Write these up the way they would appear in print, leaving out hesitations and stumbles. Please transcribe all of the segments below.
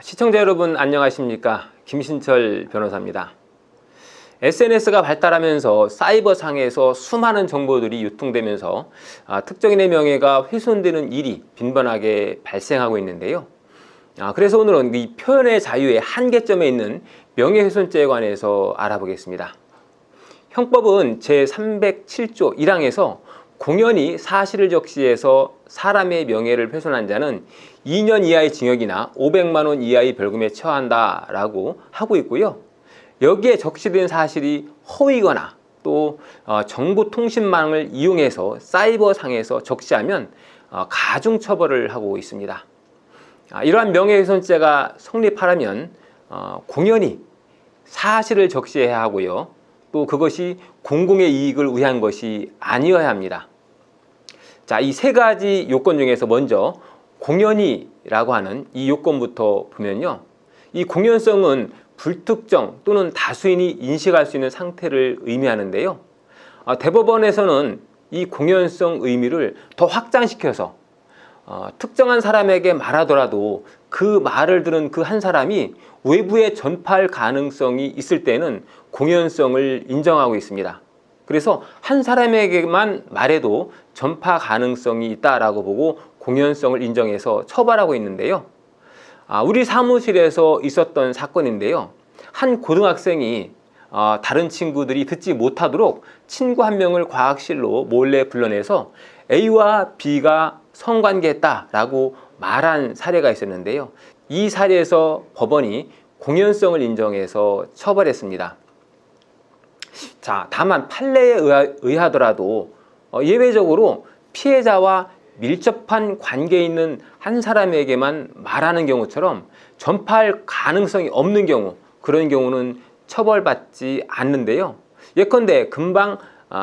시청자 여러분 안녕하십니까? 김신철 변호사입니다. SNS가 발달하면서 사이버상에서 수많은 정보들이 유통되면서 특정인의 명예가 훼손되는 일이 빈번하게 발생하고 있는데요. 그래서 오늘은 이 표현의 자유의 한계점에 있는 명예훼손죄에 관해서 알아보겠습니다. 형법은 제307조 1항에서 공연히 사실을 적시해서 사람의 명예를 훼손한 자는 2년 이하의 징역이나 500만 원 이하의 벌금에 처한다라고 하고 있고요. 여기에 적시된 사실이 허위거나 또 정보통신망을 이용해서 사이버상에서 적시하면 가중처벌을 하고 있습니다. 이러한 명예훼손죄가 성립하려면 공연히 사실을 적시해야 하고요. 또 그것이 공공의 이익을 위한 것이 아니어야 합니다. 자, 이 세 가지 요건 중에서 먼저 공연히라고 하는 이 요건부터 보면요. 이 공연성은 불특정 또는 다수인이 인식할 수 있는 상태를 의미하는데요. 대법원에서는 이 공연성 의미를 더 확장시켜서 특정한 사람에게 말하더라도 그 말을 들은 그 한 사람이 외부에 전파할 가능성이 있을 때는 공연성을 인정하고 있습니다. 그래서 한 사람에게만 말해도 전파 가능성이 있다라고 보고 공연성을 인정해서 처벌하고 있는데요. 우리 사무실에서 있었던 사건인데요. 한 고등학생이 다른 친구들이 듣지 못하도록 친구 한 명을 과학실로 몰래 불러내서 A와 B가 성관계했다라고 말한 사례가 있었는데요. 이 사례에서 법원이 공연성을 인정해서 처벌했습니다. 자, 다만 판례에 의하더라도 예외적으로 피해자와 밀접한 관계에 있는 한 사람에게만 말하는 경우처럼 전파할 가능성이 없는 경우, 그런 경우는 처벌받지 않는데요. 예컨대 금방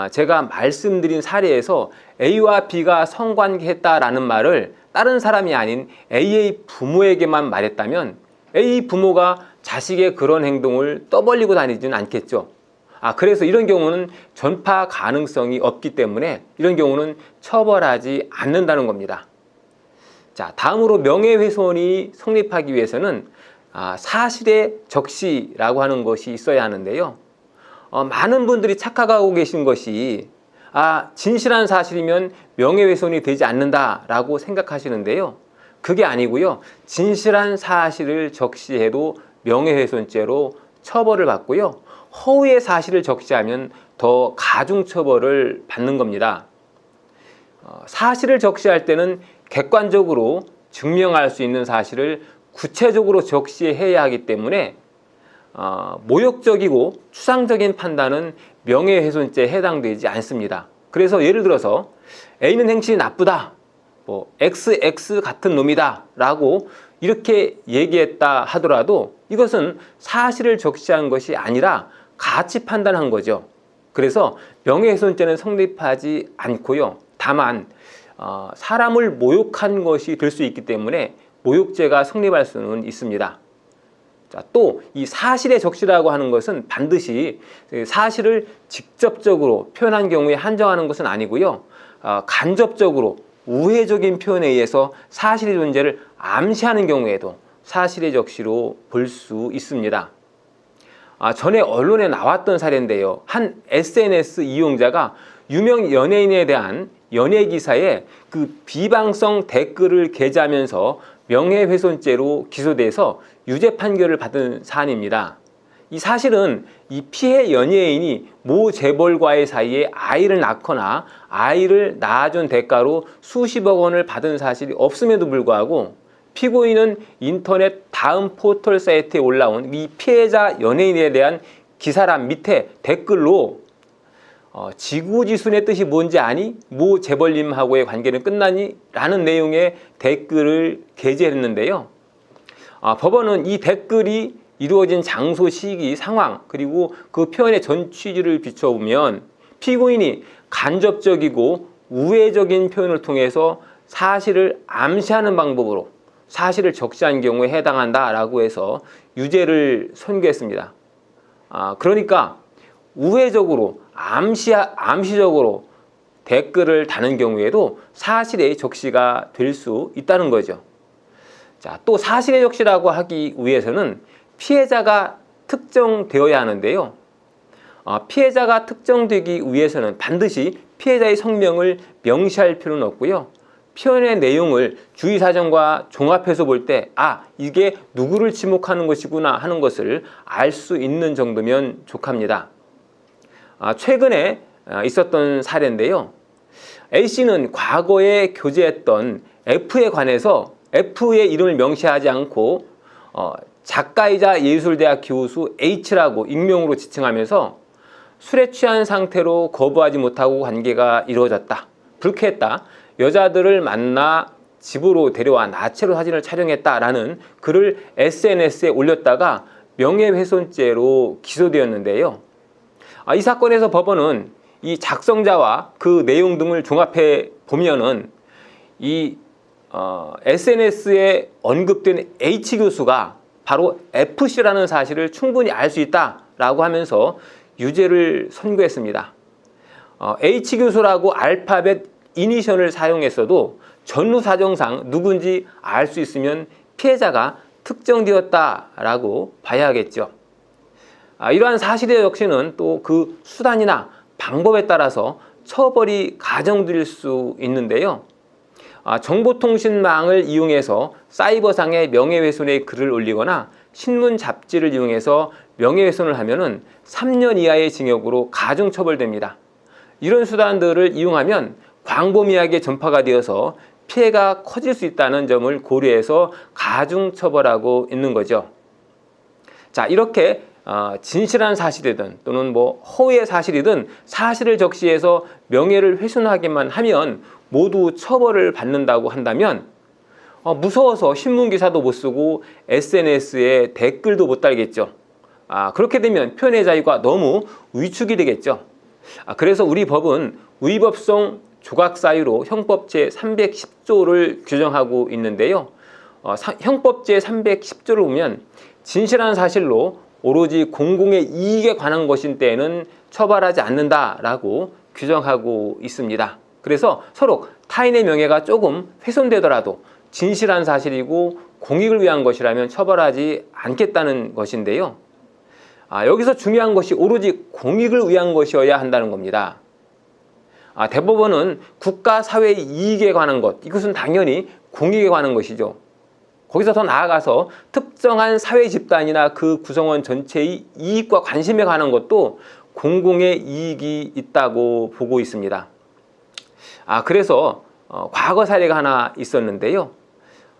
제가 말씀드린 사례에서 A와 B가 성관계했다라는 말을 다른 사람이 아닌 A의 부모에게만 말했다면 A 부모가 자식의 그런 행동을 떠벌리고 다니지는 않겠죠. 그래서 이런 경우는 전파 가능성이 없기 때문에 이런 경우는 처벌하지 않는다는 겁니다. 자, 다음으로 명예훼손이 성립하기 위해서는 사실의 적시라고 하는 것이 있어야 하는데요. 많은 분들이 착각하고 계신 것이 진실한 사실이면 명예훼손이 되지 않는다라고 생각하시는데요. 그게 아니고요. 진실한 사실을 적시해도 명예훼손죄로 처벌을 받고요. 허위의 사실을 적시하면 더 가중처벌을 받는 겁니다. 사실을 적시할 때는 객관적으로 증명할 수 있는 사실을 구체적으로 적시해야 하기 때문에 모욕적이고 추상적인 판단은 명예훼손죄에 해당되지 않습니다. 그래서 예를 들어서 A는 행실이 나쁘다, XX 같은 놈이다 라고 이렇게 얘기했다 하더라도 이것은 사실을 적시한 것이 아니라 가치 판단한 거죠. 그래서 명예훼손죄는 성립하지 않고요. 다만 사람을 모욕한 것이 될 수 있기 때문에 모욕죄가 성립할 수는 있습니다. 자, 또 이 사실의 적시라고 하는 것은 반드시 사실을 직접적으로 표현한 경우에 한정하는 것은 아니고요. 간접적으로 우회적인 표현에 의해서 사실의 존재를 암시하는 경우에도 사실의 적시로 볼 수 있습니다. 전에 언론에 나왔던 사례인데요. 한 SNS 이용자가 유명 연예인에 대한 연예 기사에 그 비방성 댓글을 게재하면서 명예훼손죄로 기소돼서 유죄 판결을 받은 사안입니다. 이 사실은 이 피해 연예인이 모 재벌과의 사이에 아이를 낳거나 아이를 낳아준 대가로 수십억 원을 받은 사실이 없음에도 불구하고 피고인은 인터넷 다음 포털 사이트에 올라온 이 피해자 연예인에 대한 기사란 밑에 댓글로 지구지순의 뜻이 뭔지 아니? 모 재벌님하고의 관계는 끝나니? 라는 내용의 댓글을 게재했는데요. 법원은 이 댓글이 이루어진 장소, 시기, 상황 그리고 그 표현의 전 취지를 비춰보면 피고인이 간접적이고 우회적인 표현을 통해서 사실을 암시하는 방법으로 사실을 적시한 경우에 해당한다라고 해서 유죄를 선고했습니다. 그러니까 우회적으로 암시적으로 댓글을 다는 경우에도 사실의 적시가 될 수 있다는 거죠. 자, 또 사실의 적시라고 하기 위해서는 피해자가 특정되어야 하는데요. 피해자가 특정되기 위해서는 반드시 피해자의 성명을 명시할 필요는 없고요. 표현의 내용을 주의사정과 종합해서 볼 때 이게 누구를 지목하는 것이구나 하는 것을 알 수 있는 정도면 족합니다. 최근에 있었던 사례인데요. A씨는 과거에 교제했던 F에 관해서 F의 이름을 명시하지 않고 작가이자 예술대학 교수 H라고 익명으로 지칭하면서 술에 취한 상태로 거부하지 못하고 관계가 이루어졌다. 불쾌했다. 여자들을 만나 집으로 데려와 나체로 사진을 촬영했다라는 글을 SNS에 올렸다가 명예훼손죄로 기소되었는데요. 이 사건에서 법원은 이 작성자와 그 내용 등을 종합해 보면은 이 SNS에 언급된 H 교수가 바로 FC라는 사실을 충분히 알 수 있다라고 하면서 유죄를 선고했습니다. H 교수라고 알파벳 이니셜을 사용했어도 전후 사정상 누군지 알 수 있으면 피해자가 특정되었다라고 봐야 하겠죠. 이러한 사실의 적시는 또 그 수단이나 방법에 따라서 처벌이 가정될 수 있는데요. 정보통신망을 이용해서 사이버상의 명예훼손의 글을 올리거나 신문 잡지를 이용해서 명예훼손을 하면은 3년 이하의 징역으로 가중처벌됩니다. 이런 수단들을 이용하면 광범위하게 전파가 되어서 피해가 커질 수 있다는 점을 고려해서 가중처벌하고 있는 거죠. 자, 이렇게 진실한 사실이든 또는 허위의 사실이든 사실을 적시해서 명예를 훼손하기만 하면 모두 처벌을 받는다고 한다면 무서워서 신문기사도 못 쓰고 SNS에 댓글도 못 달겠죠. 그렇게 되면 표현의 자유가 너무 위축이 되겠죠. 그래서 우리 법은 위법성 조각사유로 형법 제310조를 규정하고 있는데요. 형법 제310조를 보면 진실한 사실로 오로지 공공의 이익에 관한 것인 때에는 처벌하지 않는다라고 규정하고 있습니다. 그래서 서로 타인의 명예가 조금 훼손되더라도 진실한 사실이고 공익을 위한 것이라면 처벌하지 않겠다는 것인데요. 여기서 중요한 것이 오로지 공익을 위한 것이어야 한다는 겁니다. 대법원은 국가 사회의 이익에 관한 것, 이것은 당연히 공익에 관한 것이죠. 거기서 더 나아가서 특정한 사회 집단이나 그 구성원 전체의 이익과 관심에 관한 것도 공공의 이익이 있다고 보고 있습니다. 그래서 과거 사례가 하나 있었는데요.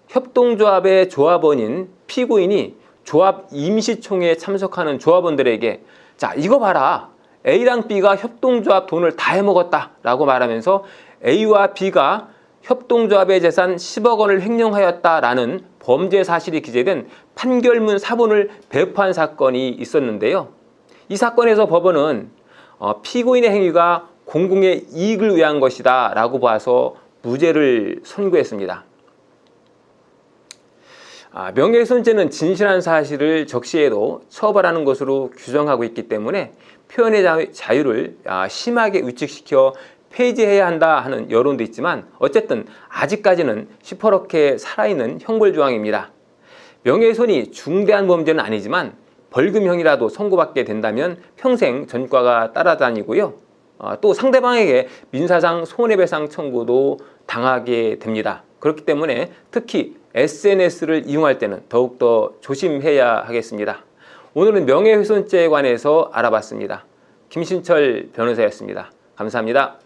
협동조합의 조합원인 피고인이 조합 임시총회에 참석하는 조합원들에게 자, 이거 봐라. A랑 B가 협동조합 돈을 다 해먹었다 라고 말하면서 A와 B가 협동조합의 재산 10억 원을 횡령하였다라는 범죄 사실이 기재된 판결문 사본을 배포한 사건이 있었는데요. 이 사건에서 법원은 피고인의 행위가 공공의 이익을 위한 것이다 라고 봐서 무죄를 선고했습니다. 명예훼손죄는 진실한 사실을 적시해도 처벌하는 것으로 규정하고 있기 때문에 표현의 자유를 심하게 위축시켜 폐지해야 한다 하는 여론도 있지만 어쨌든 아직까지는 시퍼렇게 살아있는 형벌조항입니다. 명예훼손이 중대한 범죄는 아니지만 벌금형이라도 선고받게 된다면 평생 전과가 따라다니고요. 또 상대방에게 민사상 손해배상 청구도 당하게 됩니다. 그렇기 때문에 특히 SNS를 이용할 때는 더욱더 조심해야 하겠습니다. 오늘은 명예훼손죄에 관해서 알아봤습니다. 김신철 변호사였습니다. 감사합니다.